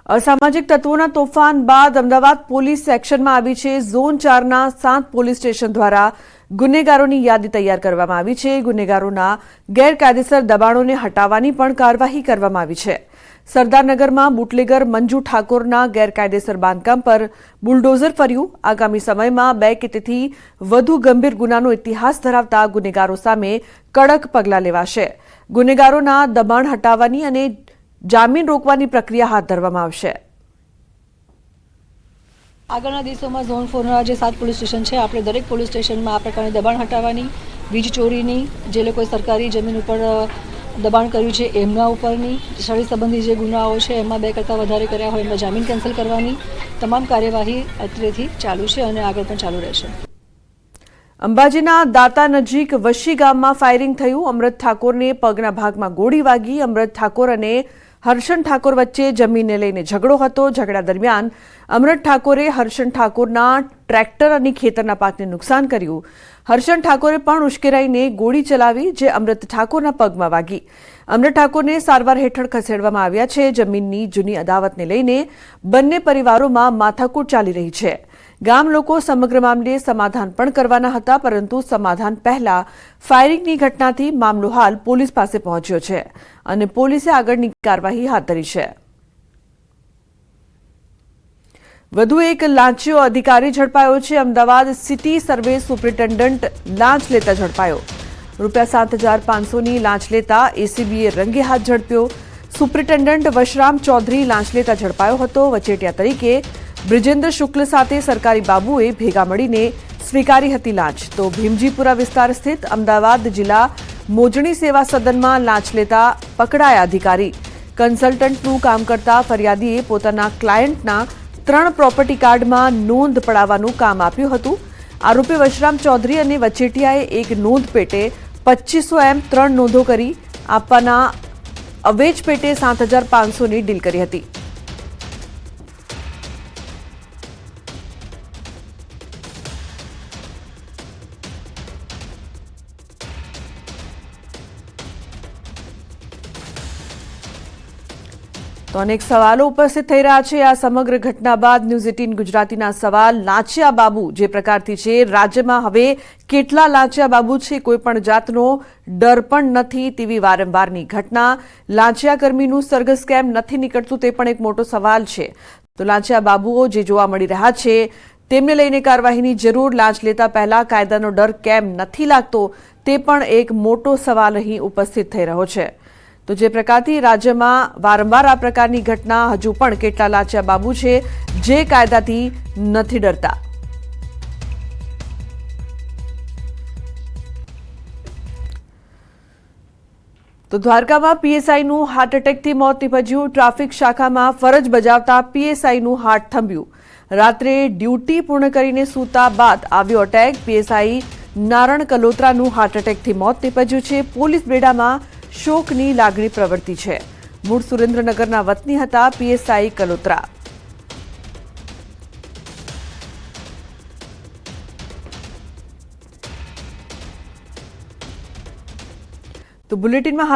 અસામાજિક તત્વોના તોફાન બાદ અમદાવાદ પોલીસ એક્શનમાં આવી છે। ઝોન 4ના 7 પોલીસ સ્ટેશન દ્વારા ગુનેગારોની યાદી તૈયાર કરવામાં આવી છે। ગુનેગારોના ગેરકાયદેસર દબાણોને હટાવવાની પણ કાર્યવાહી કરવામાં આવી છે। સરદારનગરમાં બુટલેગર મંજુ ઠાકોરના ગેરકાયદેસર બાંધકામ પર બુલડોઝર ફર્યું। આગામી સમયમાં 2 કે તેથી વધુ ગંભીર ગુનાનો ઇતિહાસ ધરાવતા ગુનેગારો સામે કડક પગલાં લેવાશે। ગુનેગારોના દબાણ હટાવવાની અને જામીન રોકવાની પ્રક્રિયા હાથ ધરવામાં આવશે। આગળના દિવસોમાં ઝોન 4ના જે 7 પોલીસ સ્ટેશન છે, આપણે દરેક પોલીસ સ્ટેશનમાં આ પ્રકારની દબાણ હટાવવાની, વીજ ચોરીની, જે લોકોએ સરકારી જમીન ઉપર દબાણ કર્યું છે એમના ઉપરની, શરીર સંબંધી જે ગુનાઓ છે એમાં 2 કરતાં વધારે કર્યા હોય એમના જામીન કેન્સલ કરવાની તમામ કાર્યવાહી અત્રેથી ચાલુ છે અને આગળ પણ ચાલુ રહેશે। અંબાજીના દાતા નજીક વશી ગામમાં ફાયરિંગ થયું। અમૃત ઠાકોરને પગના ભાગમાં ગોળી વાગી। અમૃત ઠાકોર અને હર્ષન ઠાકોર વચ્ચે જમીનને લઈને ઝઘડો હતો। ઝઘડા દરમિયાન અમૃત ઠાકોરે હર્ષન ઠાકોરના ટ્રેક્ટર અને ખેતરના પાકને નુકસાન કર્યું। હર્ષન ઠાકોરે પણ ઉશ્કેરાઈને ગોળી ચલાવી, જે અમૃત ઠાકોરના પગમાં વાગી। અમૃત ઠાકોરને સારવાર હેઠળ ખસેડવામાં આવ્યા છે। જમીનની જૂની અદાવતને લઈને બંને પરિવારોમાં માથાકૂટ ચાલી રહી છે। ગામ લોકો સમગ્ર મામલે સમાધાન પણ કરવાના હતા, પરંતુ સમાધાન પહેલા ફાયરિંગની ઘટનાથી મામલો હાલ પોલીસ પાસે પહોંચ્યો છે અને પોલીસે આગળની કાર્યવાહી હાથ ધરી છે। વધુ એક લાંચિયો અધિકારી ઝડપાયો છે। અમદાવાદ સિટી સર્વે સુપ્રિન્ટેન્ડન્ટ લાંચ લેતા ઝડપાયો। ₹7,500ની લાંચ લેતા એસીબીએ રંગે હાથ ઝડપ્યો। સુપ્રિન્ટેન્ડન્ટ વશરામ ચૌધરી લાંચ લેતા ઝડપાયો હતો। વચેટિયા તરીકે બ્રિજેન્દ્ર શુક્લ સાથે સરકારી બાબુએ ભેગા મળીને સ્વીકારી હતી લાંચ। તો ભીમજીપુરા વિસ્તાર સ્થિત અમદાવાદ જિલ્લા મોજણી સેવા સદનમાં લાંચ લેતા પકડાયા અધિકારી। કન્સલ્ટન્ટનું કામ કરતા ફરિયાદીએ પોતાના ક્લાયન્ટના 3 પ્રોપર્ટી કાર્ડમાં નોંધ પડાવવાનું કામ આપ્યું હતું। આરોપી વશરામ ચૌધરી અને વચેટિયાએ એક નોંધ પેટે 2500 3 નોંધો કરી આપવાના અવેજ પેટે 7,500ની ડીલ કરી હતી। તો અનેક સવાલો ઉપસ્થિત થઈ રહ્યા છે। આ સમગ્ર ઘટના બાદ ન્યૂઝ 18 ગુજરાતીના સવાલ, લાંચિયા બાબુ જે પ્રકારથી છે, રાજ્યમાં હવે કેટલા લાંચિયા બાબુ છે? કોઈ પણ જાતનો ડર પણ નથી તેવી વારંવારની ઘટના। લાંચિયા કર્મીનું સરઘસ કેમ નથી નીકળતું તે પણ એક મોટો સવાલ છે। તો લાંચિયા બાબુઓ જે જોવા મળી રહ્યા છે તેમને લઈને કાર્યવાહીની જરૂર। લાંચ લેતા પહેલા કાયદાનો ડર કેમ નથી લાગતો તે પણ એક મોટો સવાલ અહીં ઉપસ્થિત થઈ રહ્યો છે। તો જે પ્રકારથી રાજ્યમાં વારંવાર આ પ્રકારની ઘટના, હજુ પણ કેટલા લાંચિયા બાબુ છે જે કાયદાથી નથી ડરતા। તો દ્વારકામાં પીએસઆઈનું હાર્ટ એટેકથી મોત નીપજ્યું। ટ્રાફિક શાખામાં ફરજ બજાવતા પીએસઆઈનું હાર્ટ થંભ્યું। રાત્રે ડ્યુટી પૂર્ણ કરીને સૂતા બાદ આવ્યો અટેક। પીએસઆઈ નારણ કલોત્રાનું હાર્ટ એટેકથી મોત નીપજ્યું છે। પોલીસ બેડામાં શોકની લાગણી પ્રવર્તી છે। મૂળ સુરેન્દ્રનગરના વતની હતા પીએસઆઈ કલોત્રા। તો બુલેટિનમાં